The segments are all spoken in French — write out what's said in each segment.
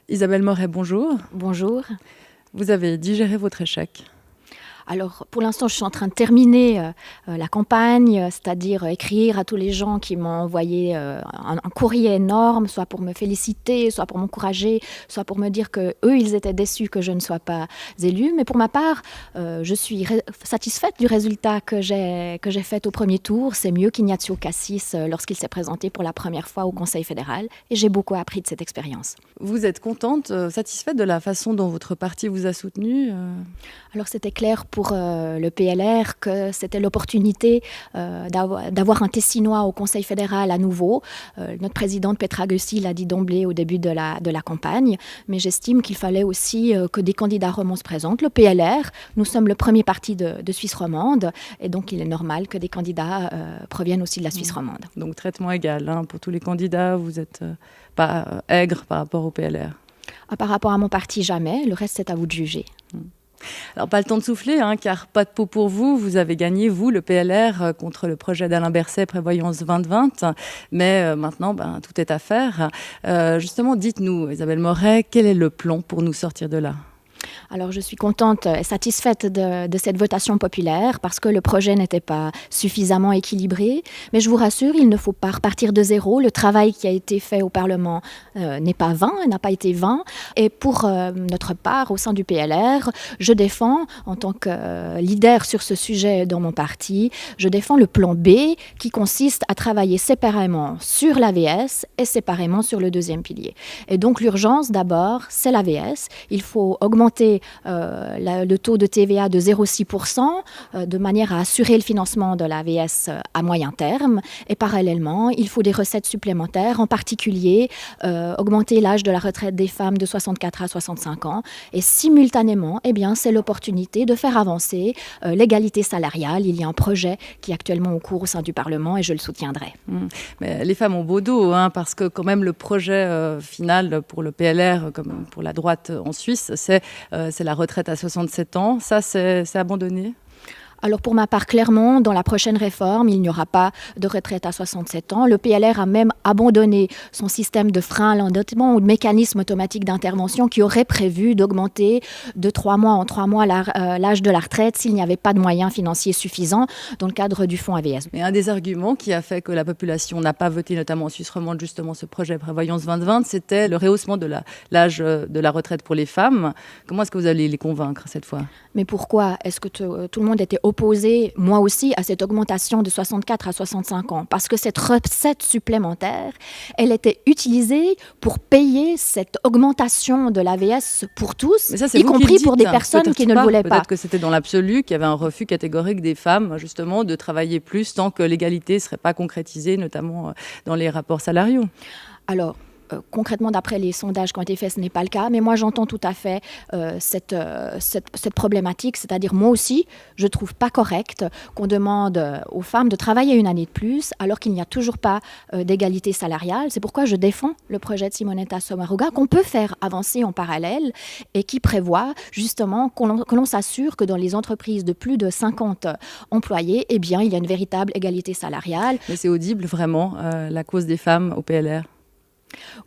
Isabelle Moret, bonjour. Bonjour. Vous avez digéré votre échec. Alors, pour l'instant, je suis en train de terminer la campagne, c'est-à-dire écrire à tous les gens qui m'ont envoyé un courrier énorme, soit pour me féliciter, soit pour m'encourager, soit pour me dire qu'eux, ils étaient déçus que je ne sois pas élue. Mais pour ma part, je suis satisfaite du résultat que j'ai fait au premier tour. C'est mieux qu'Ignacio Cassis lorsqu'il s'est présenté pour la première fois au Conseil fédéral. Et j'ai beaucoup appris de cette expérience. Vous êtes contente, satisfaite de la façon dont votre parti vous a soutenue Alors, c'était clair pour le PLR que c'était l'opportunité d'avoir un Tessinois au Conseil fédéral à nouveau. Notre présidente Petra Gussi l'a dit d'emblée au début de la campagne, mais j'estime qu'il fallait aussi que des candidats romans se présentent. Le PLR, nous sommes le premier parti de Suisse romande, et donc il est normal que des candidats proviennent aussi de la Suisse romande. Donc traitement égal pour tous les candidats, vous n'êtes pas aigre par rapport au PLR. Par rapport à mon parti, jamais. Le reste, c'est à vous de juger. Alors, pas le temps de souffler, car pas de peau pour vous. Vous avez gagné, vous, le PLR, contre le projet d'Alain Berset, Prévoyance 2020. Mais maintenant, tout est à faire. Justement, dites-nous, Isabelle Moret, quel est le plan pour nous sortir de là ? Alors, je suis contente et satisfaite de cette votation populaire parce que le projet n'était pas suffisamment équilibré. Mais je vous rassure, il ne faut pas repartir de zéro. Le travail qui a été fait au Parlement n'est pas vain, n'a pas été vain. Et pour notre part, au sein du PLR, je défends, en tant que leader sur ce sujet dans mon parti, je défends le plan B qui consiste à travailler séparément sur l'AVS et séparément sur le deuxième pilier. Et donc, l'urgence, d'abord, c'est l'AVS. Il faut augmenter le taux de TVA de 0,6% de manière à assurer le financement de l'AVS à moyen terme. Et parallèlement, il faut des recettes supplémentaires, en particulier augmenter l'âge de la retraite des femmes de 64 à 65 ans. Et simultanément, c'est l'opportunité de faire avancer l'égalité salariale. Il y a un projet qui est actuellement en cours au sein du Parlement et je le soutiendrai. Mais les femmes ont beau dos, parce que quand même le projet final pour le PLR, comme pour la droite en Suisse, c'est la retraite à 67 ans. Ça, c'est abandonné ? Alors pour ma part, clairement, dans la prochaine réforme, il n'y aura pas de retraite à 67 ans. Le PLR a même abandonné son système de frein à l'endettement ou de mécanisme automatique d'intervention qui aurait prévu d'augmenter de 3 mois en 3 mois l'âge de la retraite s'il n'y avait pas de moyens financiers suffisants dans le cadre du fonds AVS. Mais un des arguments qui a fait que la population n'a pas voté, notamment en Suisse romande, justement ce projet Prévoyance 2020, c'était le rehaussement de l'âge de la retraite pour les femmes. Comment est-ce que vous allez les convaincre cette fois ? Mais pourquoi est-ce que tout le monde était opposé, moi aussi, à cette augmentation de 64 à 65 ans? Parce que cette recette supplémentaire, elle était utilisée pour payer cette augmentation de l'AVS pour tous, y compris pour des personnes qui ne le voulaient pas. Peut-être que c'était dans l'absolu qu'il y avait un refus catégorique des femmes, justement, de travailler plus tant que l'égalité ne serait pas concrétisée, notamment dans les rapports salariaux. Alors, concrètement, d'après les sondages qui ont été faits, ce n'est pas le cas. Mais moi, j'entends tout à fait cette problématique. C'est-à-dire, moi aussi, je ne trouve pas correct qu'on demande aux femmes de travailler une année de plus alors qu'il n'y a toujours pas d'égalité salariale. C'est pourquoi je défends le projet de Simonetta Sommaruga qu'on peut faire avancer en parallèle et qui prévoit justement que l'on s'assure que dans les entreprises de plus de 50 employés, il y a une véritable égalité salariale. Mais c'est audible, vraiment, la cause des femmes au PLR ?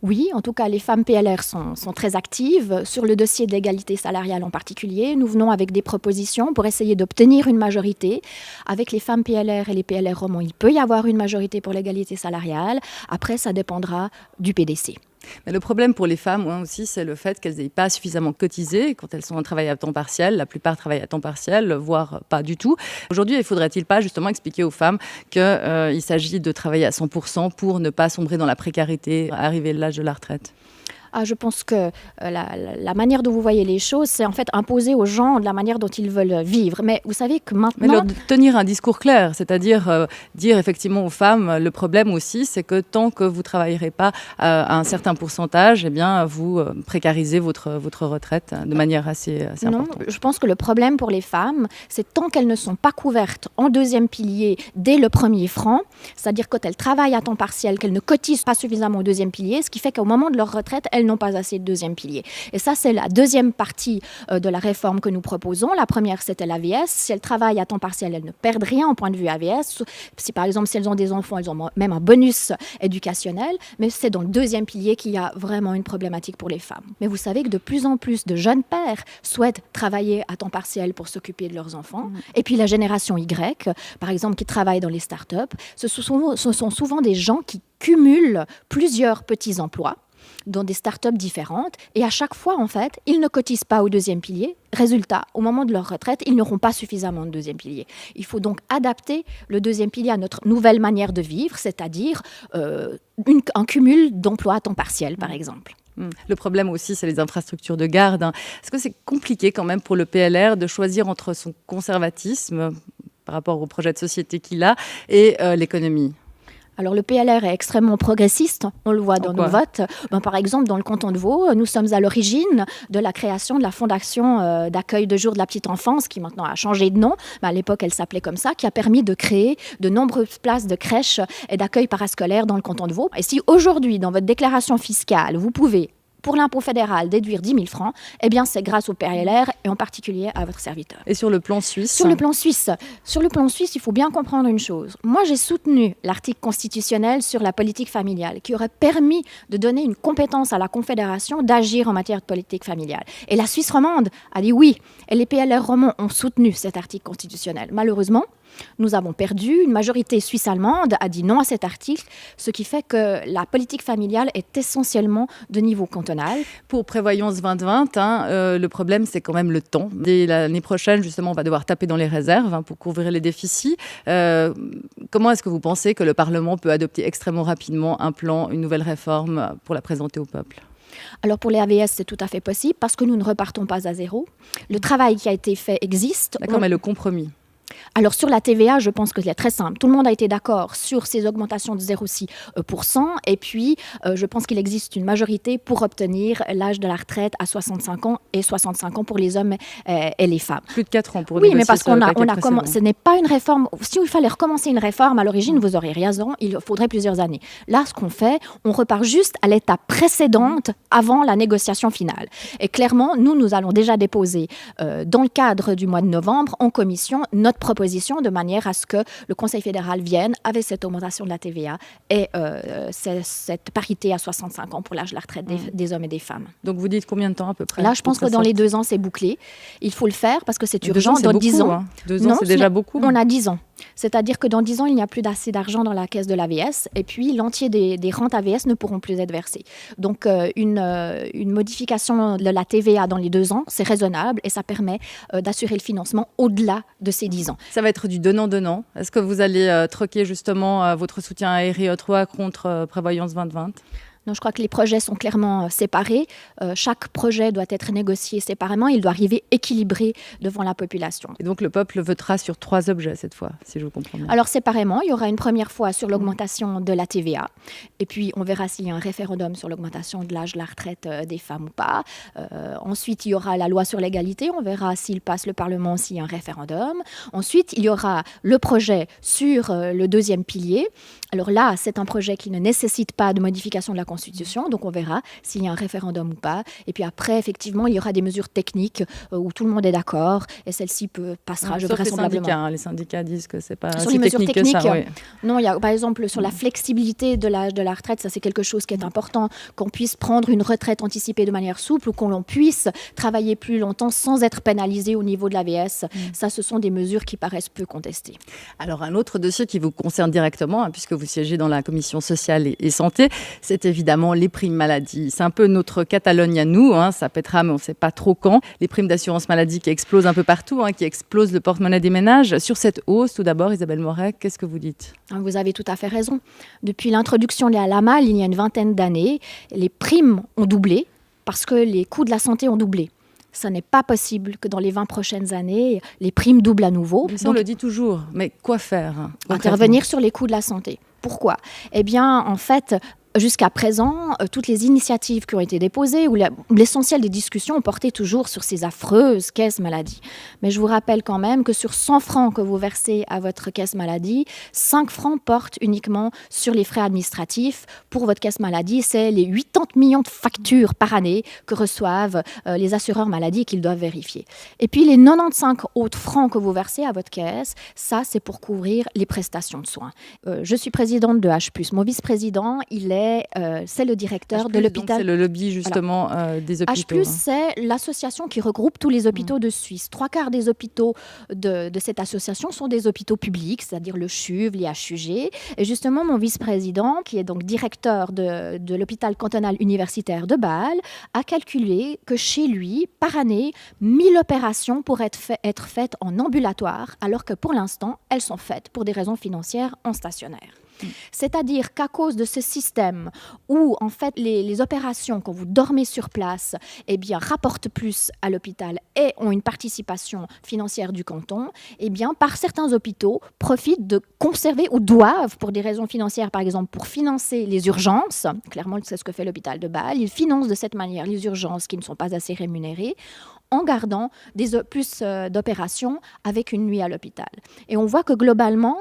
Oui, en tout cas, les femmes PLR sont très actives sur le dossier de l'égalité salariale en particulier. Nous venons avec des propositions pour essayer d'obtenir une majorité. Avec les femmes PLR et les PLR romans, il peut y avoir une majorité pour l'égalité salariale. Après, ça dépendra du PDC. Mais le problème pour les femmes aussi, c'est le fait qu'elles n'aient pas suffisamment cotisé quand elles sont en travail à temps partiel. La plupart travaillent à temps partiel, voire pas du tout. Aujourd'hui, il faudrait-il pas justement expliquer aux femmes qu'il s'agit de travailler à 100% pour ne pas sombrer dans la précarité, arriver à l'âge de la retraite ? Je pense que la manière dont vous voyez les choses, c'est en fait imposer aux gens de la manière dont ils veulent vivre. Mais vous savez que maintenant... Mais leur tenir un discours clair, c'est-à-dire dire effectivement aux femmes, le problème aussi, c'est que tant que vous ne travaillerez pas à un certain pourcentage, vous précarisez votre retraite de manière assez importante. Non, je pense que le problème pour les femmes, c'est tant qu'elles ne sont pas couvertes en deuxième pilier dès le premier franc, c'est-à-dire quand elles travaillent à temps partiel, qu'elles ne cotisent pas suffisamment au deuxième pilier, ce qui fait qu'au moment de leur retraite, elles elles n'ont pas assez de deuxième pilier. Et ça, c'est la deuxième partie de la réforme que nous proposons. La première, c'était l'AVS. Si elles travaillent à temps partiel, elles ne perdent rien au point de vue AVS. Si par exemple, si elles ont des enfants, elles ont même un bonus éducationnel. Mais c'est dans le deuxième pilier qu'il y a vraiment une problématique pour les femmes. Mais vous savez que de plus en plus de jeunes pères souhaitent travailler à temps partiel pour s'occuper de leurs enfants. Et puis la génération Y, par exemple, qui travaille dans les startups, ce sont souvent des gens qui cumulent plusieurs petits emplois dans des startups différentes. Et à chaque fois, en fait, ils ne cotisent pas au deuxième pilier. Résultat, au moment de leur retraite, ils n'auront pas suffisamment de deuxième pilier. Il faut donc adapter le deuxième pilier à notre nouvelle manière de vivre, c'est-à-dire un cumul d'emplois à temps partiel, par exemple. Le problème aussi, c'est les infrastructures de garde. Est-ce que c'est compliqué quand même pour le PLR de choisir entre son conservatisme par rapport au projet de société qu'il a et l'économie ? Alors le PLR est extrêmement progressiste, on le voit dans nos votes. Par exemple, dans le canton de Vaud, nous sommes à l'origine de la création de la fondation d'accueil de jour de la petite enfance, qui maintenant a changé de nom, mais à l'époque elle s'appelait comme ça, qui a permis de créer de nombreuses places de crèches et d'accueil parascolaire dans le canton de Vaud. Et si aujourd'hui, dans votre déclaration fiscale, vous pouvez, pour l'impôt fédéral, déduire 10 000 francs, eh bien, c'est grâce au PLR et en particulier à votre serviteur. Et sur le plan suisse ? Sur le plan suisse, il faut bien comprendre une chose. Moi, j'ai soutenu l'article constitutionnel sur la politique familiale qui aurait permis de donner une compétence à la Confédération d'agir en matière de politique familiale. Et la Suisse romande a dit oui. Et les PLR romans ont soutenu cet article constitutionnel. Malheureusement, nous avons perdu. Une majorité suisse-allemande a dit non à cet article, ce qui fait que la politique familiale est essentiellement de niveau cantonal. Pour Prévoyance 2020, le problème, c'est quand même le temps. Dès l'année prochaine, justement, on va devoir taper dans les réserves pour couvrir les déficits. Comment est-ce que vous pensez que le Parlement peut adopter extrêmement rapidement un plan, une nouvelle réforme pour la présenter au peuple ? Alors pour les AVS, c'est tout à fait possible parce que nous ne repartons pas à zéro. Le travail qui a été fait existe. D'accord, mais le compromis ? Alors sur la TVA, je pense que c'est très simple. Tout le monde a été d'accord sur ces augmentations de 0,6%. Et puis, je pense qu'il existe une majorité pour obtenir l'âge de la retraite à 65 ans et 65 ans pour les hommes et les femmes. Plus de 4 ans pour oui, mais parce ce n'est pas une réforme. Si il fallait recommencer une réforme à l'origine, vous aurez raison, il faudrait plusieurs années. Là, ce qu'on fait, on repart juste à l'étape précédente avant la négociation finale. Et clairement, nous allons déjà déposer dans le cadre du mois de novembre en commission notre proposition de manière à ce que le Conseil fédéral vienne avec cette augmentation de la TVA et cette parité à 65 ans pour l'âge de la retraite des hommes et des femmes. Donc vous dites combien de temps à peu près ? Là, je pense que dans les 2 ans, c'est bouclé. Il faut le faire parce que c'est urgent. Dans 10 ans. 2 ans, c'est déjà beaucoup. On a 10 ans. C'est-à-dire que dans 10 ans, il n'y a plus assez d'argent dans la caisse de l'AVS et puis l'entier des rentes AVS ne pourront plus être versées. Donc, une modification de la TVA dans les 2 ans, c'est raisonnable et ça permet d'assurer le financement au-delà de ces 10 ans. Ça va être du donnant-donnant. Est-ce que vous allez troquer justement votre soutien à RE3 contre Prévoyance 2020 ? Non, je crois que les projets sont clairement séparés. Chaque projet doit être négocié séparément. Il doit arriver équilibré devant la population. Et donc, le peuple votera sur 3 objets cette fois, si je vous comprends bien. Alors, séparément, il y aura une première fois sur l'augmentation de la TVA. Et puis, on verra s'il y a un référendum sur l'augmentation de l'âge de la retraite des femmes ou pas. Ensuite, il y aura la loi sur l'égalité. On verra s'il passe le Parlement, s'il y a un référendum. Ensuite, il y aura le projet sur le deuxième pilier. Alors là, c'est un projet qui ne nécessite pas de modification de la Constitution, donc on verra s'il y a un référendum ou pas. Et puis après, effectivement, il y aura des mesures techniques où tout le monde est d'accord et celle-ci passera vraisemblablement. Les syndicats disent que c'est pas sur si les mesures techniques, que ça. Oui. Non, il y a par exemple sur la flexibilité de l'âge de la retraite, ça c'est quelque chose qui est important, qu'on puisse prendre une retraite anticipée de manière souple ou qu'on puisse travailler plus longtemps sans être pénalisé au niveau de l'AVS. Ça, ce sont des mesures qui paraissent peu contestées. Alors un autre dossier qui vous concerne directement, puisque vous siégez dans la commission sociale et santé, c'est évidemment les primes maladie. C'est un peu notre Catalogne à nous, ça pètera mais on ne sait pas trop quand. Les primes d'assurance maladie qui explosent un peu partout, qui explosent le porte-monnaie des ménages. Sur cette hausse, tout d'abord, Isabelle Moret, qu'est-ce que vous dites ? Vous avez tout à fait raison. Depuis l'introduction de la MAL, il y a une vingtaine d'années, les primes ont doublé parce que les coûts de la santé ont doublé. Ce n'est pas possible que dans les 20 prochaines années, les primes doublent à nouveau. Ça, on le dit toujours, mais quoi faire ? Intervenir sur les coûts de la santé. Pourquoi ? Eh bien, en fait, Jusqu'à présent, toutes les initiatives qui ont été déposées, ou l'essentiel des discussions ont porté toujours sur ces affreuses caisses maladie. Mais je vous rappelle quand même que sur 100 francs que vous versez à votre caisse maladie, 5 francs portent uniquement sur les frais administratifs. Pour votre caisse maladie, c'est les 80 millions de factures par année que reçoivent les assureurs maladie qu'ils doivent vérifier. Et puis les 95 autres francs que vous versez à votre caisse, ça c'est pour couvrir les prestations de soins. Je suis présidente de H+. Mon vice-président, c'est le directeur de l'hôpital. C'est le lobby justement des hôpitaux. H+, c'est l'association qui regroupe tous les hôpitaux de Suisse. 3/4 des hôpitaux de cette association sont des hôpitaux publics, c'est-à-dire le CHUV, les HUG. Et justement, mon vice-président, qui est donc directeur de l'hôpital cantonal universitaire de Bâle, a calculé que chez lui, par année, 1000 opérations pourraient être faites en ambulatoire, alors que pour l'instant, elles sont faites pour des raisons financières en stationnaire. C'est-à-dire qu'à cause de ce système où en fait les opérations quand vous dormez sur place rapportent plus à l'hôpital et ont une participation financière du canton, par certains hôpitaux profitent de conserver ou doivent pour des raisons financières, par exemple pour financer les urgences, clairement c'est ce que fait l'hôpital de Bâle, ils financent de cette manière les urgences qui ne sont pas assez rémunérées, en gardant plus d'opérations avec une nuit à l'hôpital. Et on voit que globalement,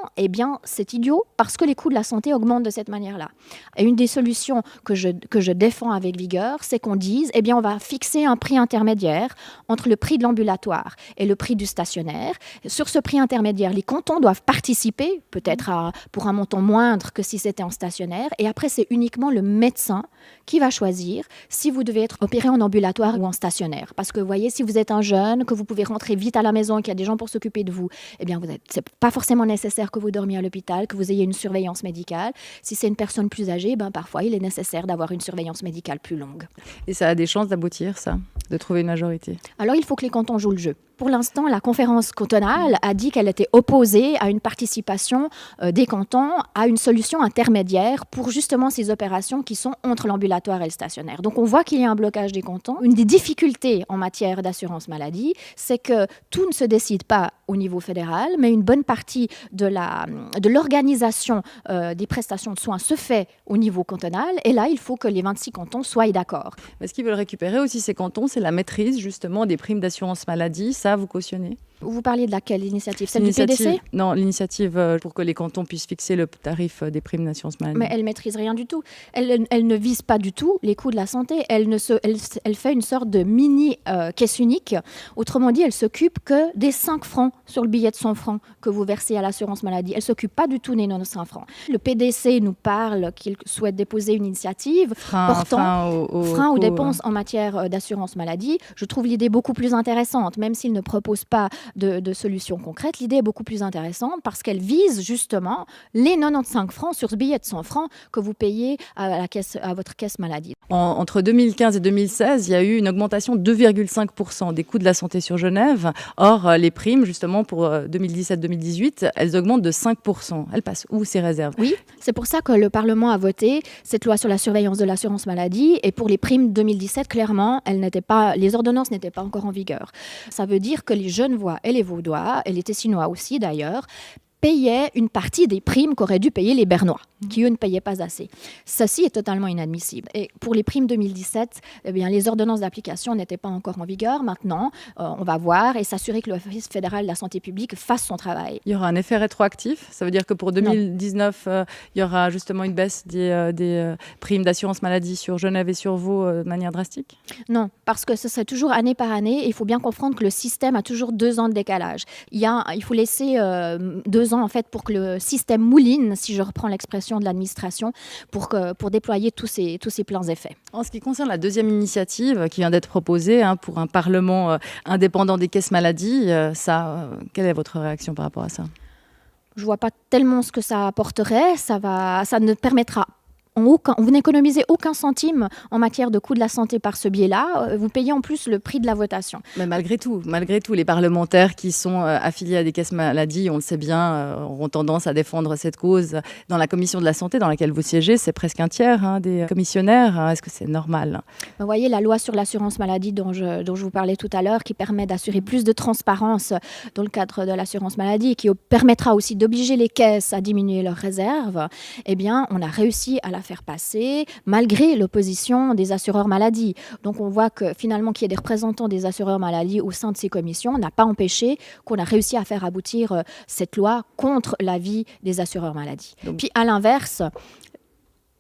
c'est idiot parce que les coûts de la santé augmentent de cette manière-là. Et une des solutions que je défends avec vigueur, c'est qu'on dise, on va fixer un prix intermédiaire entre le prix de l'ambulatoire et le prix du stationnaire. Sur ce prix intermédiaire, les cantons doivent participer, peut-être pour un montant moindre que si c'était en stationnaire. Et après, c'est uniquement le médecin qui va choisir si vous devez être opéré en ambulatoire ou en stationnaire. Parce que vous voyez, si vous êtes un jeune, que vous pouvez rentrer vite à la maison et qu'il y a des gens pour s'occuper de vous, c'est pas forcément nécessaire que vous dormiez à l'hôpital, que vous ayez une surveillance médicale. Si c'est une personne plus âgée, parfois il est nécessaire d'avoir une surveillance médicale plus longue. Et ça a des chances d'aboutir, ça, de trouver une majorité? Alors il faut que les cantons jouent le jeu. Pour l'instant, la conférence cantonale a dit qu'elle était opposée à une participation des cantons à une solution intermédiaire pour justement ces opérations qui sont entre l'ambulatoire et le stationnaire. Donc on voit qu'il y a un blocage des cantons. Une des difficultés en matière d'assurance maladie, c'est que tout ne se décide pas au niveau fédéral, mais une bonne partie de l'organisation des prestations de soins se fait au niveau cantonal. Et là, il faut que les 26 cantons soient d'accord. Mais ce qu'ils veulent récupérer aussi, ces cantons, c'est la maîtrise justement des primes d'assurance maladie. Ça, vous cautionnez? Vous parlez de laquelle initiative? Celle du PDC? Non, l'initiative pour que les cantons puissent fixer le tarif des primes d'assurance maladie. Mais elle ne maîtrise rien du tout. Elle ne vise pas du tout les coûts de la santé. Elle fait une sorte de mini-caisse unique. Autrement dit, elle s'occupe que des 5 francs sur le billet de 100 francs que vous versez à l'assurance maladie. Elle ne s'occupe pas du tout des 95 francs. Le PDC nous parle qu'il souhaite déposer une initiative portant frein aux dépenses en matière d'assurance maladie. Je trouve l'idée beaucoup plus intéressante, même s'il ne propose pas de solutions concrètes. L'idée est beaucoup plus intéressante parce qu'elle vise justement les 95 francs sur ce billet de 100 francs que vous payez à votre caisse maladie. Entre 2015 et 2016, il y a eu une augmentation de 2,5% des coûts de la santé sur Genève. Or, les primes, justement, pour 2017-2018, elles augmentent de 5%. Elles passent où, ces réserves? Oui, c'est pour ça que le Parlement a voté cette loi sur la surveillance de l'assurance maladie. Et pour les primes 2017, clairement, les ordonnances n'étaient pas encore en vigueur. Ça veut dire que les Genevois et les Vaudois, et les Tessinois aussi d'ailleurs, payaient une partie des primes qu'auraient dû payer les Bernois, qui eux ne payaient pas assez. Ceci est totalement inadmissible. Et pour les primes 2017, les ordonnances d'application n'étaient pas encore en vigueur. Maintenant, on va voir et s'assurer que l'Office fédéral de la santé publique fasse son travail. Il y aura un effet rétroactif? Ça veut dire que pour 2019, il y aura justement une baisse des primes d'assurance maladie sur Genève et sur Vaud de manière drastique? Non, parce que ce serait toujours année par année. Et il faut bien comprendre que le système a toujours 2 ans de décalage. Il faut laisser 2 ans en fait pour que le système mouline, si je reprends l'expression de l'administration, pour déployer tous ces pleins effets. En ce qui concerne la deuxième initiative qui vient d'être proposée pour un parlement indépendant des caisses maladie, quelle est votre réaction par rapport à ça? Je ne vois pas tellement ce que ça apporterait. Ça ne permettra vous n'économisez aucun centime en matière de coût de la santé par ce biais-là. Vous payez en plus le prix de la votation. Mais malgré tout, les parlementaires qui sont affiliés à des caisses maladie, on le sait bien, auront tendance à défendre cette cause. Dans la commission de la santé dans laquelle vous siégez, c'est presque un tiers des commissionnaires. Est-ce que c'est normal? Vous voyez, la loi sur l'assurance maladie dont je vous parlais tout à l'heure, qui permet d'assurer plus de transparence dans le cadre de l'assurance maladie et qui permettra aussi d'obliger les caisses à diminuer leurs réserves, on a réussi à la à faire passer, malgré l'opposition des assureurs maladie. Donc on voit que finalement qu'il y ait des représentants des assureurs maladie au sein de ces commissions n'a pas empêché qu'on a réussi à faire aboutir cette loi contre l'avis des assureurs maladie. Puis à l'inverse,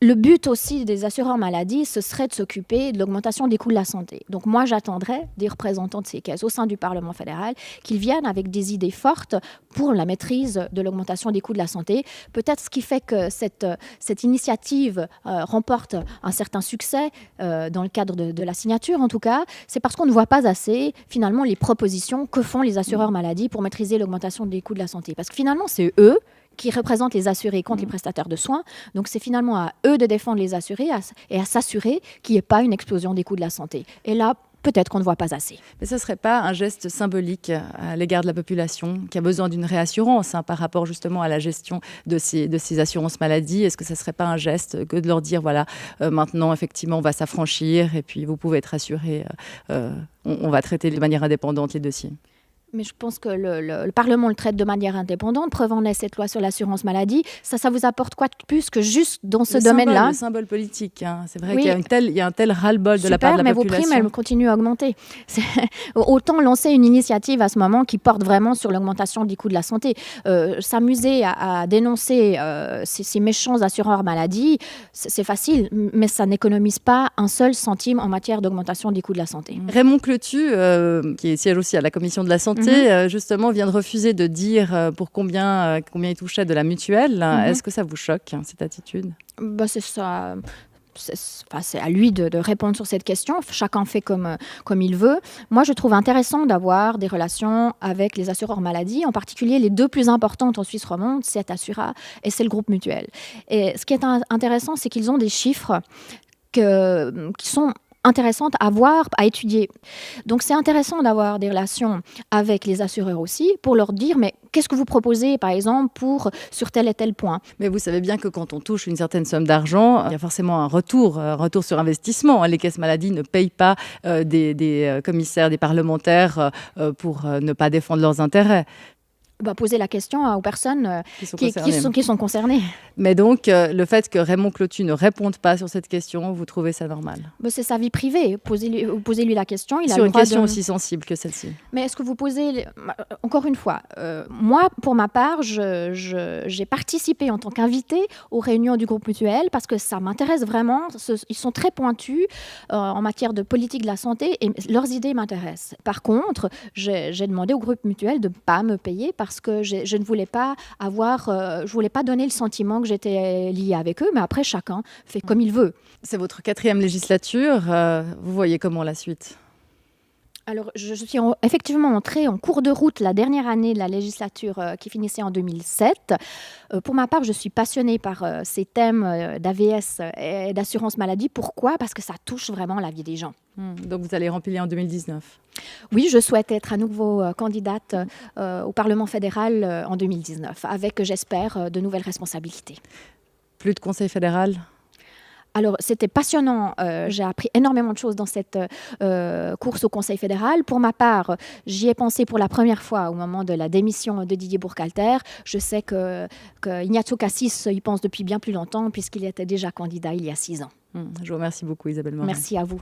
le but aussi des assureurs maladie, ce serait de s'occuper de l'augmentation des coûts de la santé. Donc moi, j'attendrais des représentants de ces caisses au sein du Parlement fédéral qu'ils viennent avec des idées fortes pour la maîtrise de l'augmentation des coûts de la santé. Peut-être ce qui fait que cette initiative remporte un certain succès dans le cadre de la signature, en tout cas, c'est parce qu'on ne voit pas assez, finalement, les propositions que font les assureurs maladie pour maîtriser l'augmentation des coûts de la santé. Parce que finalement, c'est eux qui représentent les assurés contre les prestataires de soins. Donc, c'est finalement à eux de défendre les assurés et à s'assurer qu'il n'y ait pas une explosion des coûts de la santé. Et là, peut-être qu'on ne voit pas assez. Mais ce ne serait pas un geste symbolique à l'égard de la population qui a besoin d'une réassurance par rapport justement à la gestion de ces assurances maladie? Est-ce que ce ne serait pas un geste que de leur dire, voilà, maintenant, effectivement, on va s'affranchir et puis vous pouvez être assurés, on va traiter de manière indépendante les dossiers? Mais je pense que le Parlement le traite de manière indépendante. Preuve en est cette loi sur l'assurance maladie. Ça vous apporte quoi de plus que juste dans ce domaine-là? Le symbole politique. C'est vrai qu'il y a un tel ras-le-bol de la part de la population. Mais vos primes, elles continuent à augmenter. Autant lancer une initiative à ce moment qui porte vraiment sur l'augmentation du coût de la santé. S'amuser à dénoncer ces méchants assureurs maladie, c'est facile, mais ça n'économise pas un seul centime en matière d'augmentation du coût de la santé. Raymond Clotu, qui siège aussi à la Commission de la Santé, justement, vient de refuser de dire pour combien il touchait de la mutuelle. Est-ce que ça vous choque, cette attitude? C'est ça. C'est à lui de répondre sur cette question. Chacun fait comme il veut. Moi, je trouve intéressant d'avoir des relations avec les assureurs maladie, en particulier les deux plus importantes en Suisse romande, c'est Assura et c'est le groupe mutuel. Et ce qui est intéressant, c'est qu'ils ont des chiffres qui sont intéressantes à voir, à étudier. Donc, c'est intéressant d'avoir des relations avec les assureurs aussi pour leur dire, mais qu'est-ce que vous proposez, par exemple, sur tel et tel point? Mais vous savez bien que quand on touche une certaine somme d'argent, il y a forcément un retour sur investissement. Les caisses maladies ne payent pas des commissaires, des parlementaires pour ne pas défendre leurs intérêts. Poser la question aux personnes qui sont concernées. Mais donc, le fait que Raymond Clotu ne réponde pas sur cette question, vous trouvez ça normal? C'est sa vie privée. Posez-lui la question. Il a sur le une droit question aussi sensible que celle-ci. Mais est-ce que vous posez... Encore une fois, moi, pour ma part, j'ai participé en tant qu'invitée aux réunions du groupe mutuel parce que ça m'intéresse vraiment. Ils sont très pointus en matière de politique de la santé et leurs idées m'intéressent. Par contre, j'ai demandé au groupe mutuel de ne pas me payer parce que je ne voulais pas je voulais pas donner le sentiment que j'étais liée avec eux, mais après chacun fait comme il veut. C'est votre 4e législature, vous voyez comment la suite? Alors, je suis effectivement entrée en cours de route la dernière année de la législature qui finissait en 2007. Pour ma part, je suis passionnée par ces thèmes d'AVS et d'assurance maladie. Pourquoi? Parce que ça touche vraiment la vie des gens. Donc, vous allez remplir en 2019? Oui, je souhaite être à nouveau candidate au Parlement fédéral en 2019, avec, j'espère, de nouvelles responsabilités. Plus de conseil fédéral? Alors, c'était passionnant. J'ai appris énormément de choses dans cette course au Conseil fédéral. Pour ma part, j'y ai pensé pour la première fois au moment de la démission de Didier Burkhalter. Je sais que Ignacio Cassis y pense depuis bien plus longtemps puisqu'il était déjà candidat il y a 6 ans. Je vous remercie beaucoup, Isabelle Morin. Merci à vous.